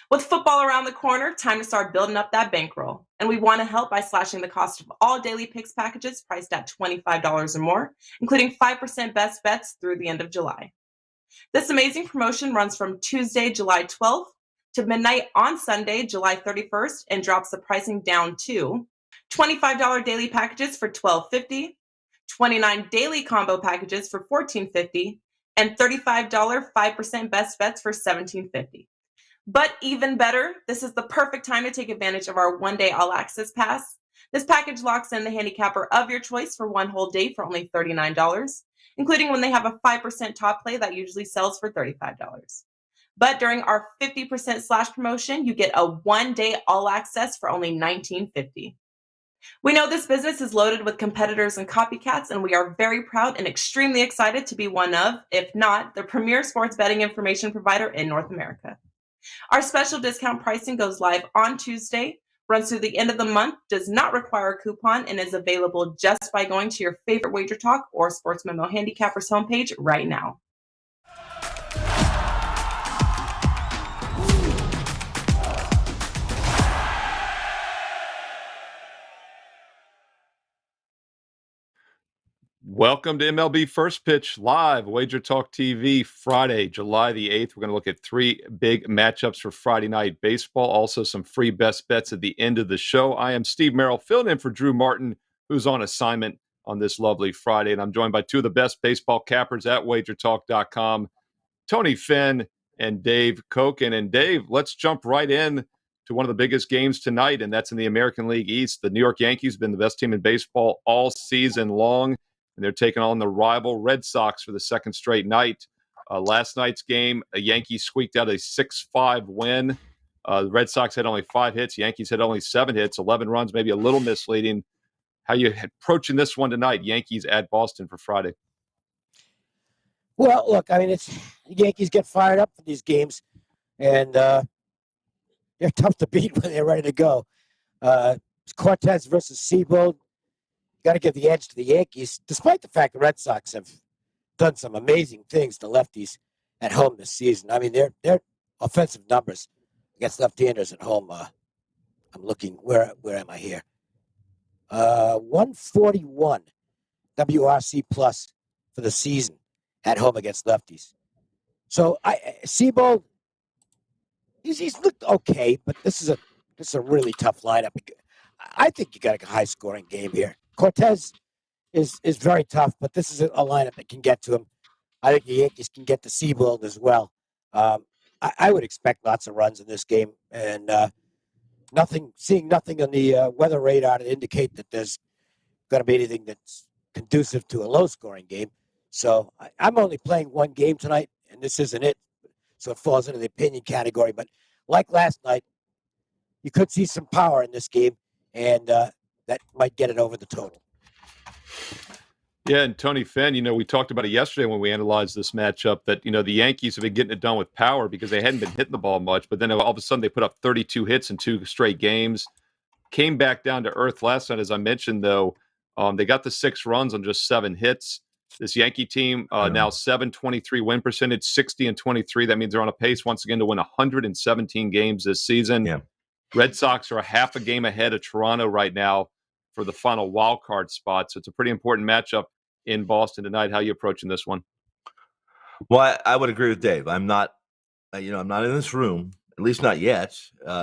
With football around the corner, time to start building up that bankroll. And we want to help by slashing the cost of all daily picks packages priced at $25 or more, including 5% best bets through the end of July. This amazing promotion runs from Tuesday, July 12th to midnight on Sunday, July 31st, and drops the pricing down to $25 daily packages for $12.50, $29 daily combo packages for $14.50, and $35 5% best bets for $17.50. But even better, this is the perfect time to take advantage of our one-day all-access pass. This package locks in the handicapper of your choice for one whole day for only $39, including when they have a 5% top play that usually sells for $35. But during our 50% slash promotion, you get a one-day all-access for only $19.50. We know this business is loaded with competitors and copycats, and we are very proud and extremely excited to be one of, if not, the premier sports betting information provider in North America. Our special discount pricing goes live on Tuesday, runs through the end of the month, does not require a coupon, and is available just by going to your favorite WagerTalk or Sports Memo Handicappers homepage right now. Welcome to MLB First Pitch Live, WagerTalk TV, Friday, July the 8th. We're going to look at three big matchups for Friday night baseball, also some free best bets at the end of the show. I am Steve Merrill, filling in for Drew Martin, who's on assignment on this lovely Friday, and I'm joined by two of the best baseball cappers at WagerTalk.com, Tony Finn and Dave Koken. And Dave, let's jump right in to one of the biggest games tonight, and that's in the American League East. The New York Yankees have been the best team in baseball all season long, and they're taking on the rival Red Sox for the second straight night. Last night's game, the Yankees squeaked out a 6-5 win. The Red Sox had only 5 hits. Yankees had only 7 hits, 11 runs, maybe a little misleading. How you approaching this one tonight, Yankees at Boston for Friday? Well, look, I mean, the Yankees get fired up for these games, and they're tough to beat when they're ready to go. Cortez versus Skubal. Got to give the edge to the Yankees, despite the fact the Red Sox have done some amazing things to lefties at home this season. I mean, their offensive numbers against left-handers at home. I'm looking. Where am I here? 141 WRC plus for the season at home against lefties. So Skubal, he's looked okay, but this is a really tough lineup. I think you got a high-scoring game here. Cortez is very tough, but this is a lineup that can get to him. I think the Yankees can get to Skubal as well. I would expect lots of runs in this game, and seeing nothing on the weather radar to indicate that there's going to be anything that's conducive to a low-scoring game. So I'm only playing one game tonight, and this isn't it. So it falls into the opinion category. But like last night, you could see some power in this game, and that might get it over the total. Yeah, and Tony Finn, we talked about it yesterday when we analyzed this matchup that, the Yankees have been getting it done with power because they hadn't been hitting the ball much, but then all of a sudden they put up 32 hits in 2 straight games. Came back down to earth last night, as I mentioned, though. They got the 6 runs on just 7 hits. This Yankee team now 723 win percentage, 60-23. That means they're on a pace once again to win 117 games this season. Yeah. Red Sox are a half a game ahead of Toronto right now for the final wild card spot. So it's a pretty important matchup in Boston tonight. How are you approaching this one? Well, I would agree with Dave. I'm not, I'm not in this room, at least not yet.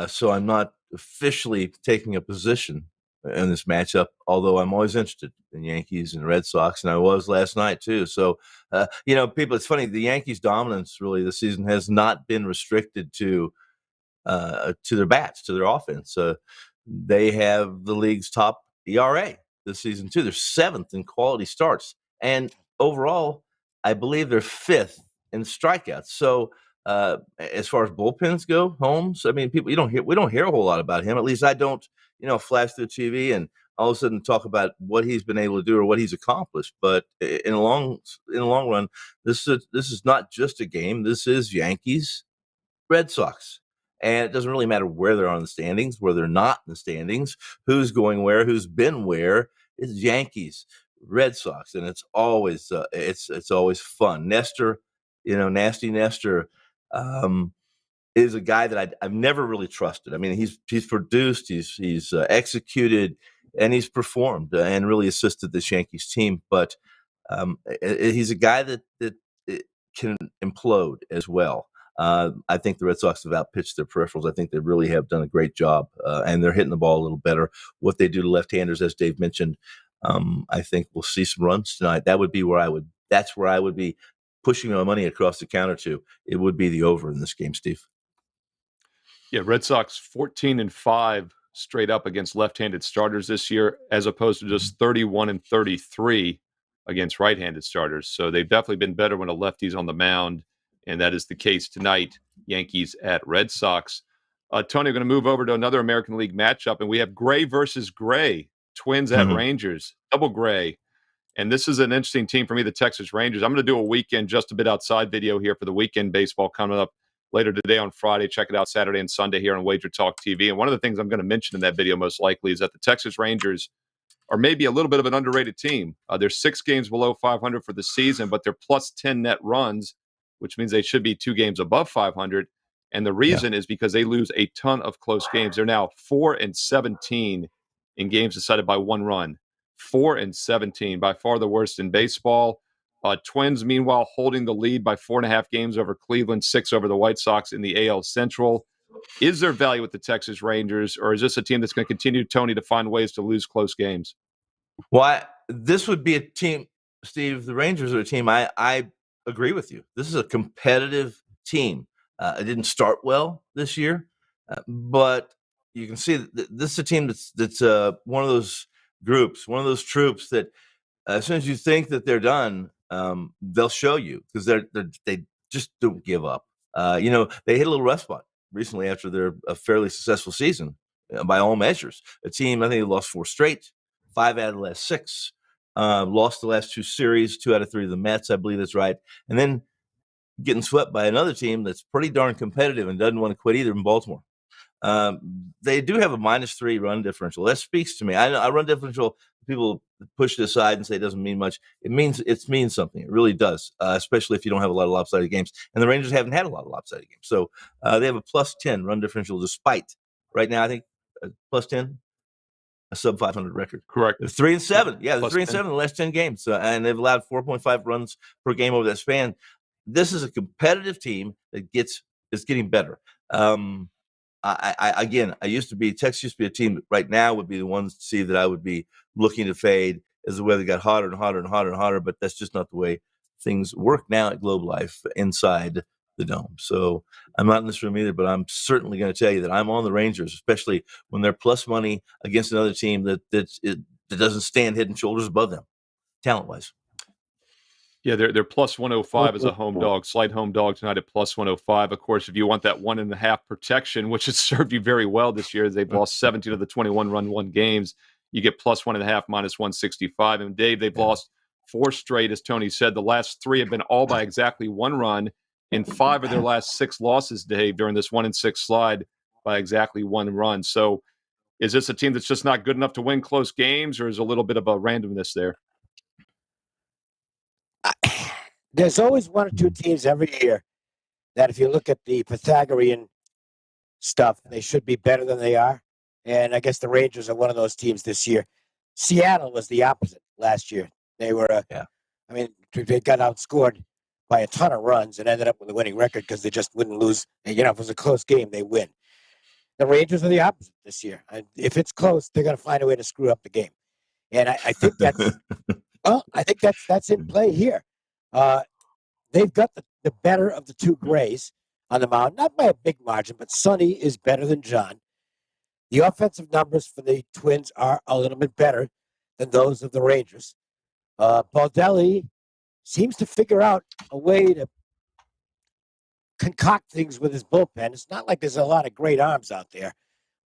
So I'm not officially taking a position in this matchup, although I'm always interested in Yankees and Red Sox, and I was last night too. So, people, it's funny, the Yankees' dominance really this season has not been restricted to their bats, to their offense. They have the league's top ERA this season too. They're 7th in quality starts, and overall, I believe they're 5th in strikeouts. So, as far as bullpens go, Holmes, I mean, we don't hear a whole lot about him. At least I don't, flash through TV and all of a sudden talk about what he's been able to do or what he's accomplished. But in the long run, this is not just a game. This is Yankees, Red Sox. And it doesn't really matter where they're on the standings, where they're not in the standings, who's going where, who's been where. It's Yankees, Red Sox, and it's always it's always fun. Nestor, nasty Nestor, is a guy that I've never really trusted. I mean, he's produced, he's executed, and he's performed and really assisted this Yankees team. But he's a guy that can implode as well. I think the Red Sox have outpitched their peripherals. I think they really have done a great job, and they're hitting the ball a little better. What they do to left-handers, as Dave mentioned, I think we'll see some runs tonight. That would be where I would. That's where I would be pushing my money across the counter to. It would be the over in this game, Steve. Yeah, Red Sox 14-5 straight up against left-handed starters this year, as opposed to just 31-33 against right-handed starters. So they've definitely been better when a lefty's on the mound, and that is the case tonight. Yankees at Red Sox. Tony, we're going to move over to another American League matchup, and we have Gray versus Gray, Twins at Rangers, double Gray. And this is an interesting team for me, the Texas Rangers. I'm going to do a weekend just a bit outside video here for the weekend baseball coming up later today on Friday. Check it out Saturday and Sunday here on WagerTalk TV. And one of the things I'm going to mention in that video most likely is that the Texas Rangers are maybe a little bit of an underrated team. They're 6 games below 500 for the season, but they're plus 10 net runs, which means they should be 2 games above 500. And the reason is because they lose a ton of close games. They're now 4-17 in games decided by 1 run. 4-17, by far the worst in baseball. Twins, meanwhile, holding the lead by 4.5 games over Cleveland, 6 over the White Sox in the AL Central. Is there value with the Texas Rangers, or is this a team that's going to continue, Tony, to find ways to lose close games? Well, this would be a team, Steve. The Rangers are a team. I agree with you. This is a competitive team. It didn't start well this year, but you can see that this is a team that's one of those groups, one of those troops that as soon as you think that they're done, they'll show you because they just don't give up. They hit a little rough spot recently after their a fairly successful season by all measures. A team, I think they lost 4 straight, 5 out of the last 6, lost the last 2 series, 2 out of 3 of the Mets, I believe that's right. And then getting swept by another team that's pretty darn competitive and doesn't want to quit either in Baltimore. They do have a -3 run differential. That speaks to me. I run differential. People push it aside and say it doesn't mean much. It means something. It really does, especially if you don't have a lot of lopsided games. And the Rangers haven't had a lot of lopsided games. So they have a +10 run differential despite, right now, I think, +10, a sub-500 record. Correct. They're 3-7. Yeah, they're 3-7 10. in the last 10 games. And they've allowed 4.5 runs per game over that span. This is a competitive team that is getting better. Texas used to be a team that right now would be the ones to see that I would be looking to fade as the weather got hotter and hotter and hotter and hotter, but that's just not the way things work now at Globe Life inside the dome. So I'm not in this room either, but I'm certainly going to tell you that I'm on the Rangers, especially when they're plus money against another team that doesn't stand head and shoulders above them, talent-wise. Yeah, they're plus 105 as a home dog, slight home dog tonight at plus 105. Of course, if you want that 1.5 protection, which has served you very well this year, they've lost 17 of the 21 run-1 games. You get plus 1.5 minus 165. And Dave, they've lost 4 straight, as Tony said. The last 3 have been all by exactly 1 run. In 5 of their last 6 losses, Dave, during this 1-6 slide by exactly 1 run. So is this a team that's just not good enough to win close games, or is a little bit of a randomness there? There's always 1 or 2 teams every year that if you look at the Pythagorean stuff, they should be better than they are. And I guess the Rangers are one of those teams this year. Seattle was the opposite last year. They were, they got outscored by a ton of runs and ended up with a winning record because they just wouldn't lose. If it was a close game, they win. The Rangers are the opposite this year. If it's close, they're going to find a way to screw up the game. And I think that's that's in play here. They've got the better of the 2 Grays on the mound, not by a big margin, but Sonny is better than John. The offensive numbers for the Twins are a little bit better than those of the Rangers. Baldelli seems to figure out a way to concoct things with his bullpen. It's not like there's a lot of great arms out there,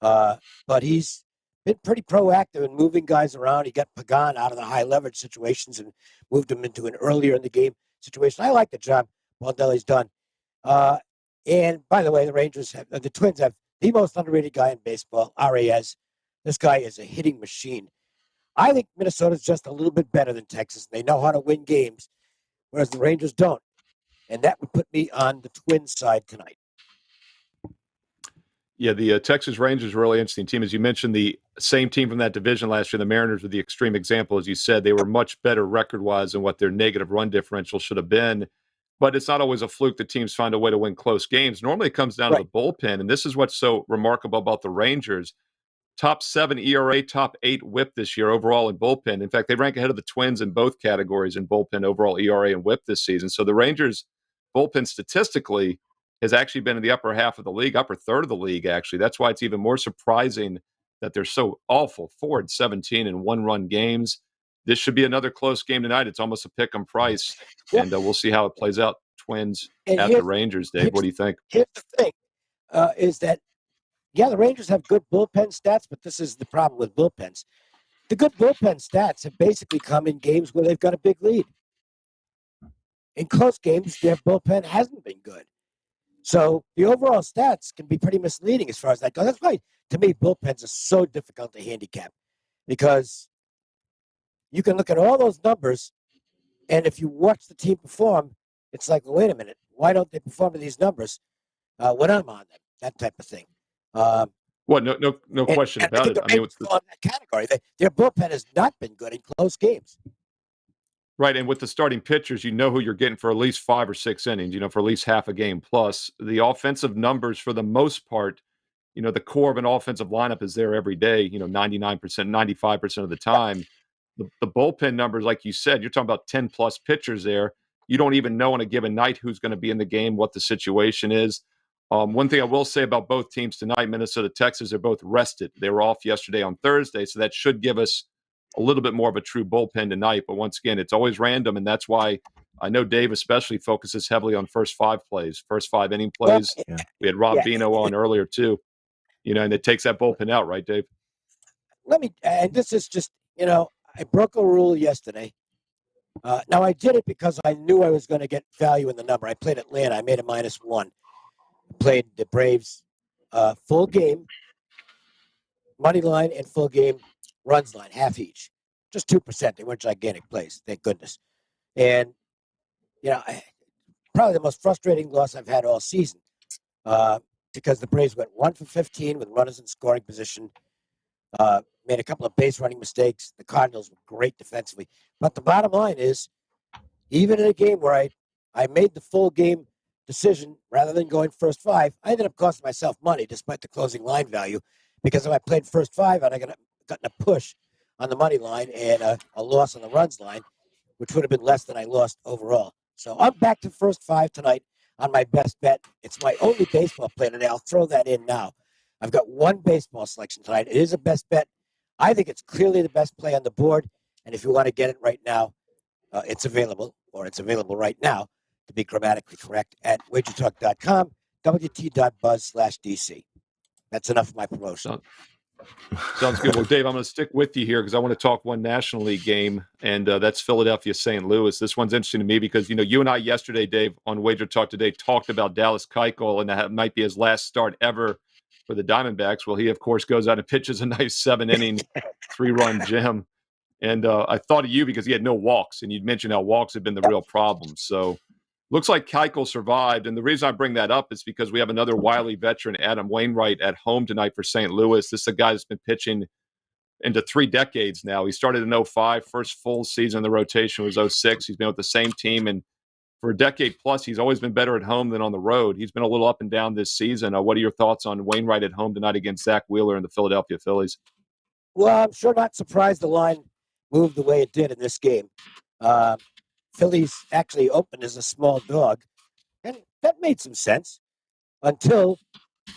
but he's been pretty proactive in moving guys around. He got Pagan out of the high leverage situations and moved him into an earlier in the game situation. I like the job Baldelli's done. And by the way, the Twins have the most underrated guy in baseball, Arias. This guy is a hitting machine. I think Minnesota's just a little bit better than Texas. They know how to win games, whereas the Rangers don't. And that would put me on the Twins side tonight. Yeah, the Texas Rangers are a really interesting team. As you mentioned, the same team from that division last year, the Mariners were the extreme example. As you said, they were much better record-wise than what their negative run differential should have been. But it's not always a fluke that teams find a way to win close games. Normally it comes down to Right. the bullpen, and this is what's so remarkable about the Rangers. Top 7 ERA, top 8 WHIP this year overall in bullpen. In fact, they rank ahead of the Twins in both categories in bullpen overall ERA and WHIP this season. So the Rangers bullpen statistically has actually been in the upper half of the league, upper third of the league, actually. That's why it's even more surprising that they're so awful, 4-17 in one-run games. This should be another close game tonight. It's almost a pick-em price, and we'll see how it plays out. Twins at the Rangers, Dave. What do you think? Here's the thing, is that, yeah, the Rangers have good bullpen stats, but this is the problem with bullpens. The good bullpen stats have basically come in games where they've got a big lead. In close games, their bullpen hasn't been good. So the overall stats can be pretty misleading as far as that goes. That's why, to me, bullpens are so difficult to handicap, because you can look at all those numbers, and if you watch the team perform, it's like, well, wait a minute, why don't they perform to these numbers when I'm on them? That type of thing. Well, no question about it. I mean, fall in that category. Their bullpen has not been good in close games. Right, and with the starting pitchers, you know who you're getting for at least 5 or 6 innings, for at least half a game plus. The offensive numbers, for the most part, the core of an offensive lineup is there every day, 99%, 95% of the time. The bullpen numbers, like you said, you're talking about 10-plus pitchers there. You don't even know on a given night who's going to be in the game, what the situation is. One thing I will say about both teams tonight, Minnesota, Texas, they're both rested. They were off yesterday on Thursday, so that should give us a little bit more of a true bullpen tonight. But once again, it's always random, and that's why I know Dave especially focuses heavily on first 5 plays, first 5 inning plays. Well, We had Rob Bino on earlier too, and it takes that bullpen out, right, Dave? And this is just, I broke a rule yesterday. Now, I did it because I knew I was going to get value in the number. I played Atlanta. I made a -1. Played the Braves full game, money line, and full game runs line, half each. Just 2%. They weren't gigantic plays, thank goodness. And, probably the most frustrating loss I've had all season, because the Braves went 1 for 15 with runners in scoring position, made a couple of base running mistakes. The Cardinals were great defensively. But the bottom line is, even in a game where I made the full game decision rather than going first 5, I ended up costing myself money despite the closing line value, because if I played first 5, I'd have gotten a push on the money line and a loss on the runs line, which would have been less than I lost overall. So I'm back to first 5 tonight on my best bet. It's my only baseball play today. I'll throw that in now. I've got one baseball selection tonight. It is a best bet. I think it's clearly the best play on the board. And if you want to get it right now, it's available, or it's available right now, to be grammatically correct, at WagerTalk.com, wt.buzz/DC. That's enough of my promotion. Sounds good. Well, Dave, I'm going to stick with you here because I want to talk one National League game, and that's Philadelphia St. Louis. This one's interesting to me because, you and I yesterday, Dave, on Wager Talk Today, talked about Dallas Keuchel, and that might be his last start ever for the Diamondbacks. Well, he, of course, goes out and pitches a nice 7-inning, 3-run gem. And I thought of you because he had no walks, and you'd mentioned how walks have been the real problem. So looks like Keuchel survived. And the reason I bring that up is because we have another wily veteran, Adam Wainwright, at home tonight for St. Louis. This is a guy that's been pitching into 3 decades now. He started in 05, first full season in the rotation was 06. He's been with the same team, and for a decade plus, he's always been better at home than on the road. He's been a little up and down this season. What are your thoughts on Wainwright at home tonight against Zach Wheeler and the Philadelphia Phillies? Well, I'm sure not surprised the line moved the way it did in this game. Phillies actually opened as a small dog, and that made some sense until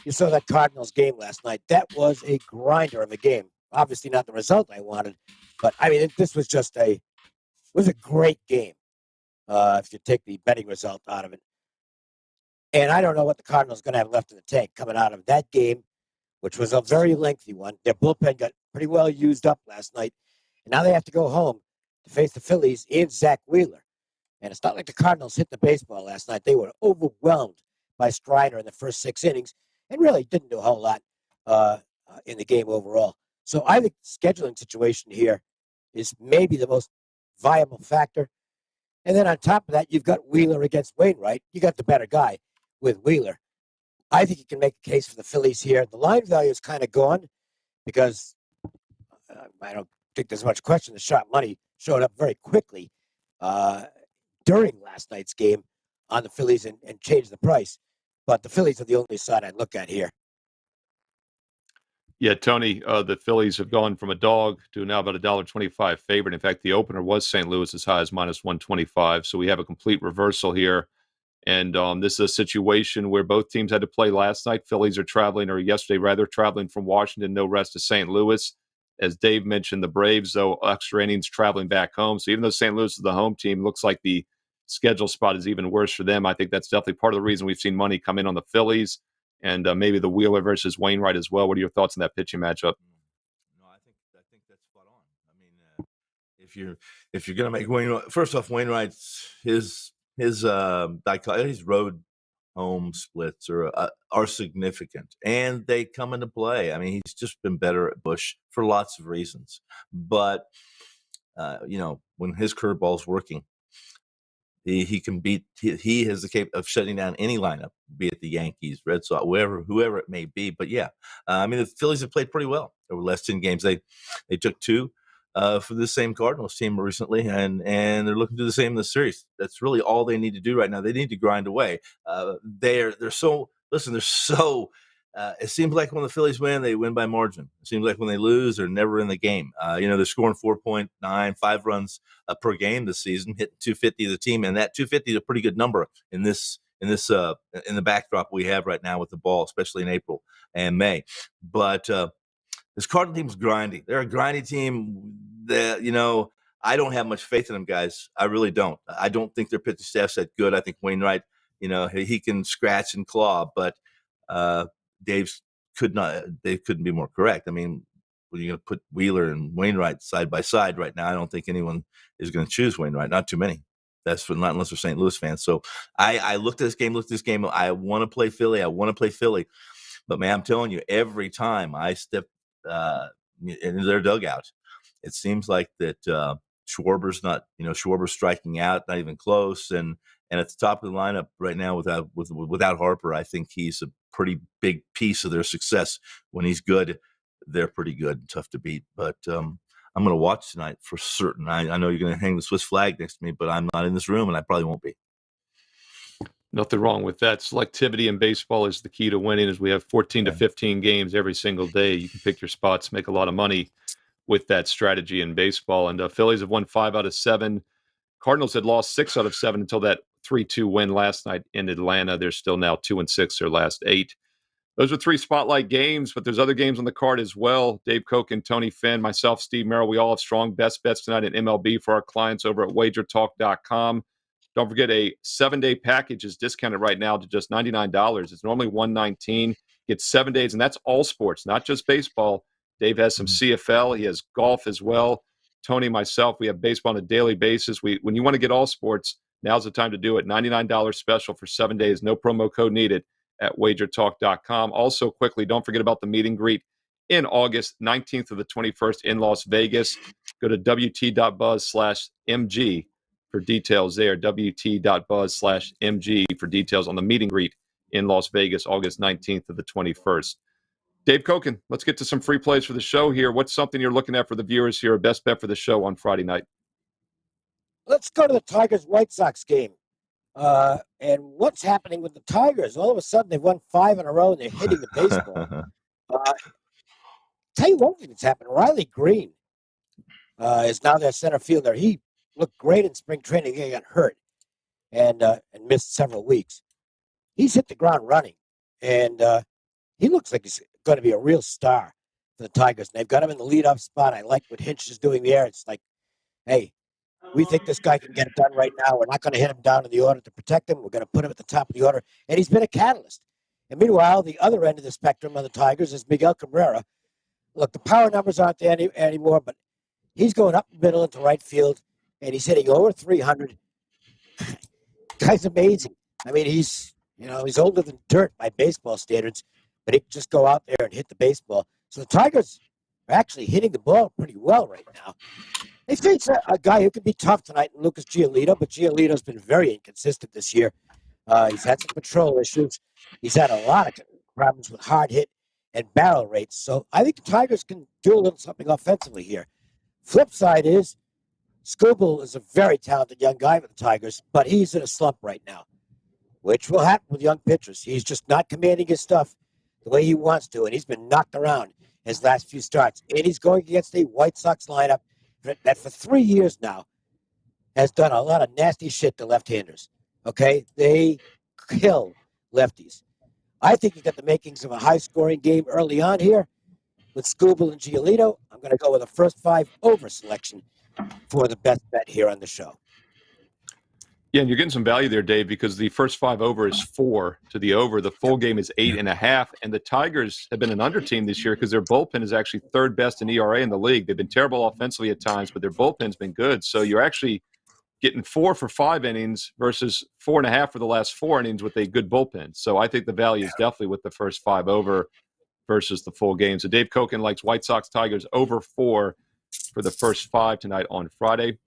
you saw that Cardinals game last night. That was a grinder of a game. Obviously not the result I wanted, but I mean, this was just a great game, if you take the betting result out of it. And I don't know what the Cardinals are going to have left in the tank coming out of that game, which was a very lengthy one. Their bullpen got pretty well used up last night, and now they have to go home to face the Phillies and Zach Wheeler. And it's not like the Cardinals hit the baseball last night. They were overwhelmed by Strider in the first 6 innings and really didn't do a whole lot in the game overall. So I think the scheduling situation here is maybe the most viable factor. And then on top of that, you've got Wheeler against Wainwright. You got the better guy with Wheeler. I think you can make a case for the Phillies here. The line value is kind of gone because I don't think there's much question. The sharp money showed up very quickly during last night's game on the Phillies and changed the price. But the Phillies are the only side I'd look at here. Yeah, Tony, the Phillies have gone from a dog to now about $1.25 favorite. In fact, the opener was St. Louis as high as minus 125. So we have a complete reversal here. And this is a situation where both teams had to play last night. Phillies are traveling, or yesterday rather, traveling from Washington, no rest to St. Louis. As Dave mentioned, the Braves, though, extra innings traveling back home. So even though St. Louis is the home team, looks like the schedule spot is even worse for them. I think that's definitely part of the reason we've seen money come in on the Phillies and maybe the Wheeler versus Wainwright as well. What are your thoughts on that pitching matchup? No, I think that's spot on. I mean, if you're going to make Wainwright, first off, Wainwright's his road home splits are significant, and they come into play. I mean, he's just been better at Busch for lots of reasons, but when his curveball's working, he can beat. He has the capability of shutting down any lineup, be it the Yankees, Red Sox, whoever it may be. But yeah, I mean, the Phillies have played pretty well over the last 10 games. They took 2 for the same Cardinals team recently, and they're looking to do the same in the series. That's really all they need to do right now. They need to grind away. They're so listen. They're so. It seems like when the Phillies win, they win by margin. It seems like when they lose, they're never in the game. They're scoring 4.95 runs per game this season, hitting 250 as a team, and that 250 is a pretty good number in the backdrop we have right now with the ball, especially in April and May. But this Cardinal team's grinding. They're a grinding team that, I don't have much faith in them, guys. I really don't. I don't think their pitching staff's that good. I think Wainwright, he can scratch and claw, but Dave couldn't be more correct. I mean, when you're going to put Wheeler and Wainwright side by side right now, I don't think anyone is going to choose Wainwright. Not too many. Not unless they're St. Louis fans. So I looked at this game. I want to play Philly. But, man, I'm telling you, every time I step into their dugout, it seems like that Schwarber's striking out, not even close. And at the top of the lineup right now without Harper, I think he's a pretty big piece of their success. When he's good, they're pretty good and tough to beat. But I'm going to watch tonight for certain. I know you're going to hang the Swiss flag next to me, but I'm not in this room, and I probably won't be. Nothing wrong with that. Selectivity in baseball is the key to winning, as we have 14 to 15 games every single day. You can pick your spots, make a lot of money with that strategy in baseball. And Phillies have won 5 out of 7. Cardinals had lost 6 out of 7 until that 3-2 win last night in Atlanta. They're still now 2-6 their last 8. Those are 3 spotlight games, but there's other games on the card as well. Dave Koch and Tony Finn, myself, Steve Merrill, we all have strong best bets tonight in MLB for our clients over at WagerTalk.com. Don't forget, a 7-day package is discounted right now to just $99. It's normally $119. Get 7 days, and that's all sports, not just baseball. Dave has some CFL. He has golf as well. Tony, myself, we have baseball on a daily basis. When you want to get all sports, now's the time to do it. $99 special for 7 days. No promo code needed at WagerTalk.com. Also, quickly, don't forget about the meet and greet in August 19th to the 21st in Las Vegas. Go to WT.buzz/MG for details there. WT.buzz/MG for details on the meet and greet in Las Vegas, August 19th to the 21st. Dave Kochen, let's get to some free plays for the show here. What's something you're looking at for the viewers here? A best bet for the show on Friday night? Let's go to the Tigers-White Sox game. And what's happening with the Tigers? All of a sudden, they've won 5 in a row, and they're hitting the baseball. Tell you one thing that's happened. Riley Green is now their center fielder. He looked great in spring training. He got hurt and missed several weeks. He's hit the ground running, and he looks like he's going to be a real star for the Tigers. And they've got him in the leadoff spot. I like what Hinch is doing there. It's like, hey, we think this guy can get it done right now. We're not going to hit him down in the order to protect him. We're going to put him at the top of the order. And he's been a catalyst. And meanwhile, the other end of the spectrum of the Tigers is Miguel Cabrera. Look, the power numbers aren't there anymore, but he's going up the middle into right field, and he's hitting over 300. Guy's amazing. I mean, he's older than dirt by baseball standards, but he can just go out there and hit the baseball. So the Tigers are actually hitting the ball pretty well right now. They face a guy who can be tough tonight, Lucas Giolito, but Giolito's been very inconsistent this year. He's had some control issues. He's had a lot of problems with hard hit and barrel rates. So I think the Tigers can do a little something offensively here. Flip side is Skubal is a very talented young guy for the Tigers, but he's in a slump right now, which will happen with young pitchers. He's just not commanding his stuff the way he wants to, and he's been knocked around his last few starts. And he's going against a White Sox lineup that for 3 years now has done a lot of nasty shit to left-handers. Okay? They kill lefties. I think you got the makings of a high-scoring game early on here with Skubal and Giolito. I'm going to go with a first 5 over selection for the best bet here on the show. Yeah, and you're getting some value there, Dave, because the first 5 over is 4 to the over. The full game is 8.5. And the Tigers have been an under team this year because their bullpen is actually third best in ERA in the league. They've been terrible offensively at times, but their bullpen's been good. So you're actually getting 4 for 5 innings versus 4.5 for the last 4 innings with a good bullpen. So I think the value is definitely with the first 5 over versus the full game. So Dave Koken likes White Sox Tigers over 4 for the first 5 tonight on Friday.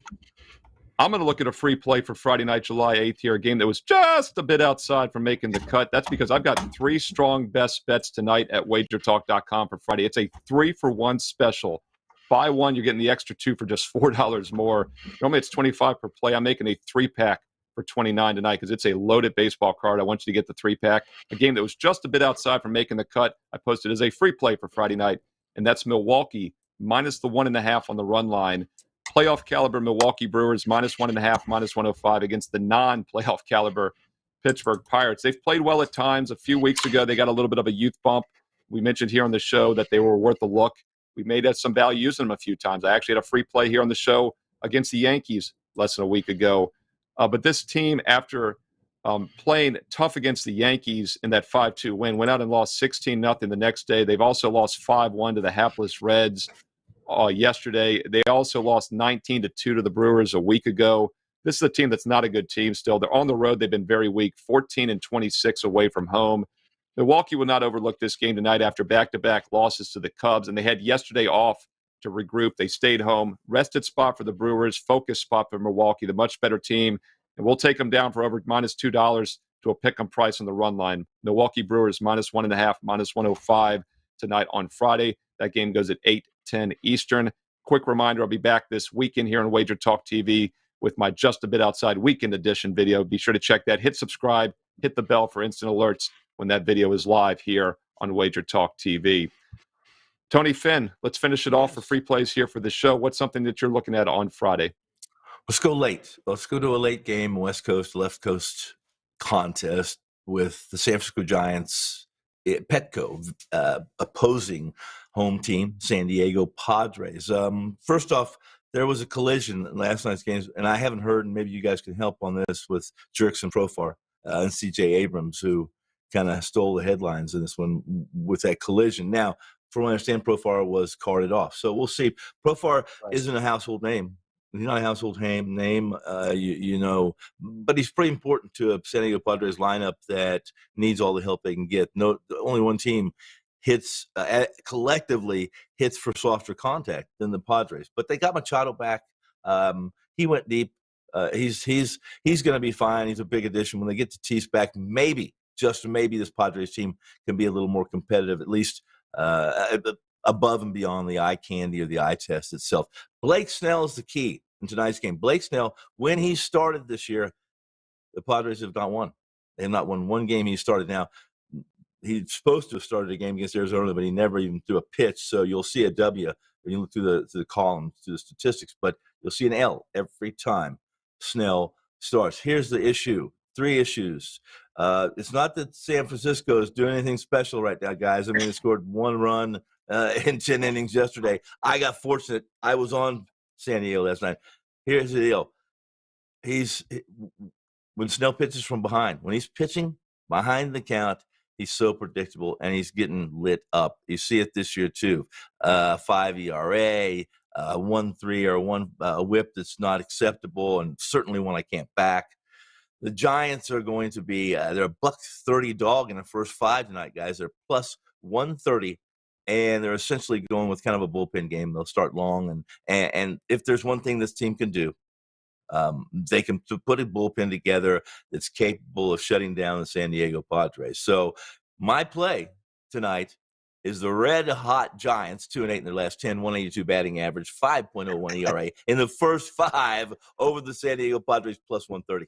I'm going to look at a free play for Friday night, July 8th here, a game that was just a bit outside from making the cut. That's because I've got 3 strong best bets tonight at WagerTalk.com for Friday. It's a 3-for-1 special. Buy one, you're getting the extra 2 for just $4 more. Normally it's $25 per play. I'm making a 3-pack for $29 tonight because it's a loaded baseball card. I want you to get the 3-pack. A game that was just a bit outside from making the cut. I posted as a free play for Friday night, and that's Milwaukee minus the 1.5 on the run line. Playoff caliber Milwaukee Brewers minus 1.5, minus 105 against the non-playoff caliber Pittsburgh Pirates. They've played well at times. A few weeks ago, they got a little bit of a youth bump. We mentioned here on the show that they were worth a look. We made some value using them a few times. I actually had a free play here on the show against the Yankees less than a week ago. But this team, after playing tough against the Yankees in that 5-2 win, went out and lost 16-0 the next day. They've also lost 5-1 to the hapless Reds yesterday. They also lost 19-2 to the Brewers a week ago. This is a team that's not a good team still. They're on the road. They've been very weak, 14-26 away from home. Milwaukee will not overlook this game tonight after back-to-back losses to the Cubs, and they had yesterday off to regroup. They stayed home. Rested spot for the Brewers, focus spot for Milwaukee, the much better team, and we'll take them down for over minus $2 to a pick-em price on the run line. Milwaukee Brewers minus 1.5, minus 105 tonight on Friday. That game goes at 8:10 Eastern. Quick reminder, I'll be back this weekend here on Wager Talk TV with my Just a Bit Outside Weekend Edition video. Be sure to check that. Hit subscribe, hit the bell for instant alerts when that video is live here on Wager Talk TV. Tony Finn, let's finish it off for free plays here for the show. What's something that you're looking at on Friday? Let's go late. Let's go to a late game, West Coast, left coast contest with the San Francisco Giants, Petco, opposing home team, San Diego Padres. First off, there was a collision in last night's games, and I haven't heard, and maybe you guys can help on this, with Jerks and Profar and C.J. Abrams, who kind of stole the headlines in this one with that collision. Now, from what I understand, Profar was carted off. So we'll see. Profar isn't a household name. He's not a household name, but he's pretty important to a San Diego Padres lineup that needs all the help they can get. No, only one team hits collectively hits for softer contact than the Padres, but they got Machado back. He went deep. He's going to be fine. He's a big addition. When they get Tatis back, maybe, just maybe, this Padres team can be a little more competitive, at least above and beyond the eye candy or the eye test itself. Blake Snell is the key in tonight's game. Blake Snell, when he started this year, the Padres have not won. They have not won one game he started. Now, he's supposed to have started a game against Arizona, but he never even threw a pitch. So you'll see a W when you look through the columns, through the statistics, but you'll see an L every time Snell starts. Here's the issue. 3 issues. It's not that San Francisco is doing anything special right now, guys. I mean, they scored 1 run in 10 innings yesterday. I got fortunate. I was on San Diego last night. Here's the deal. When Snell pitches from behind, when he's pitching behind the count, he's so predictable, and he's getting lit up. You see it this year, too. 5 ERA, 1.3 or 1 whip that's not acceptable, and certainly one I can't back. The Giants are going to be they're a $1.30 dog in the first 5 tonight, guys. They're plus 130, and they're essentially going with kind of a bullpen game. They'll start long, and if there's one thing this team can do, They can put a bullpen together that's capable of shutting down the San Diego Padres. So my play tonight is the red-hot Giants, 2-8 in their last 10, 182 batting average, 5.01 ERA in the first 5 over the San Diego Padres, plus 130.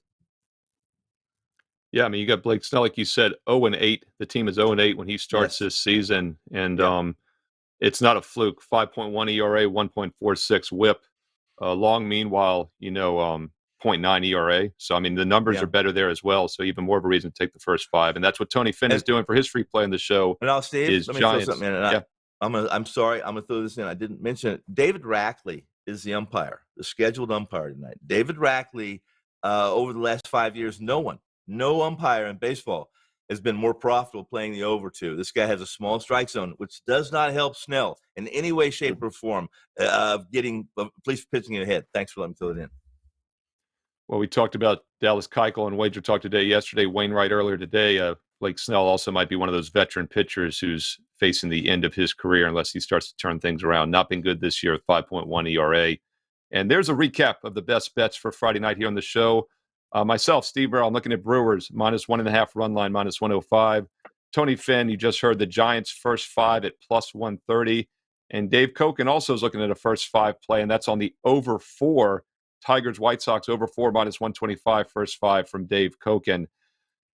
Yeah, I mean, you got Blake Snell, like you said, 0-8. The team is 0-8 when he starts this season, and it's not a fluke. 5.1 ERA, 1.46 WHIP. Long, meanwhile, 0.9 ERA. So, I mean, the numbers are better there as well. So, even more of a reason to take the first 5. And that's what Tony Finn is doing for his free play in the show. And now, Steve, let me Giants. throw something in. I'm sorry. I'm going to throw this in. I didn't mention it. David Rackley is the umpire, the scheduled umpire tonight. David Rackley, over the last 5 years, no umpire in baseball has been more profitable playing the over 2. This guy has a small strike zone, which does not help Snell in any way, shape, or form of getting at least pitching it ahead. Thanks for letting me throw it in. Well, we talked about Dallas Keuchel and WagerTalk yesterday, Wainwright earlier today. Blake Snell also might be one of those veteran pitchers who's facing the end of his career unless he starts to turn things around. Not been good this year with 5.1 ERA. And there's a recap of the best bets for Friday night here on the show. Myself, Steve Burrell, I'm looking at Brewers, minus 1.5 run line, minus 105. Tony Finn, you just heard the Giants first 5 at plus 130. And Dave Koken also is looking at a first 5 play, and that's on the over 4. Tigers, White Sox, over 4, minus 125, first 5 from Dave Koken.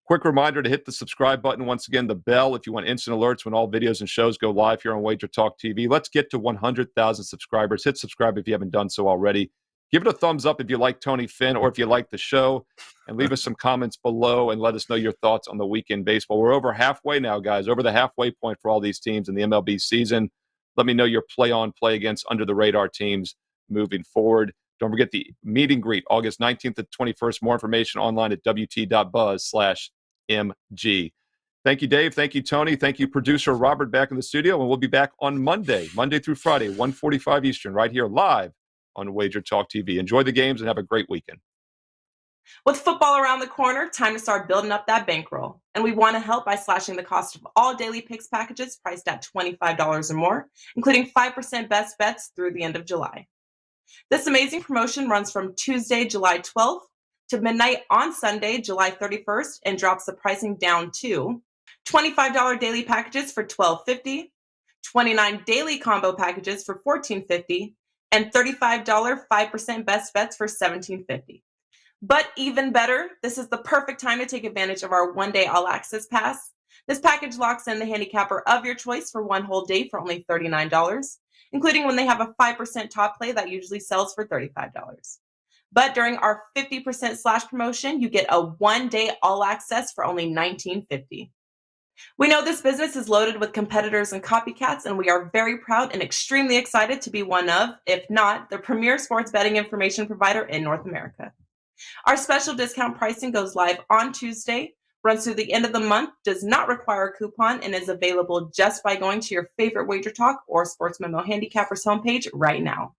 Quick reminder to hit the subscribe button. Once again, the bell if you want instant alerts when all videos and shows go live here on WagerTalk TV. Let's get to 100,000 subscribers. Hit subscribe if you haven't done so already. Give it a thumbs up if you like Tony Finn or if you like the show, and leave us some comments below and let us know your thoughts on the weekend baseball. We're over halfway now, guys, over the halfway point for all these teams in the MLB season. Let me know your play-on, play-against, under-the-radar teams moving forward. Don't forget the meet and greet, August 19th to 21st. More information online at wt.buzz/MG. Thank you, Dave. Thank you, Tony. Thank you, producer Robert, back in the studio. And we'll be back on Monday through Friday, 1:45 Eastern, right here live on WagerTalk TV. Enjoy the games and have a great weekend. With football around the corner, time to start building up that bankroll. And we want to help by slashing the cost of all daily picks packages priced at $25 or more, including 5% best bets through the end of July. This amazing promotion runs from Tuesday, July 12th to midnight on Sunday, July 31st, and drops the pricing down to $25 daily packages for $12.50, $29 daily combo packages for $14.50, and $35 5% best bets for $17.50. But even better, this is the perfect time to take advantage of our one-day all-access pass. This package locks in the handicapper of your choice for one whole day for only $39, including when they have a 5% top play that usually sells for $35. But during our 50% slash promotion, you get a one-day all-access for only $19.50. We know this business is loaded with competitors and copycats, and we are very proud and extremely excited to be one of, if not, the premier sports betting information provider in North America. Our special discount pricing goes live on Tuesday, runs through the end of the month, does not require a coupon, and is available just by going to your favorite WagerTalk or Sports Memo Handicappers homepage right now.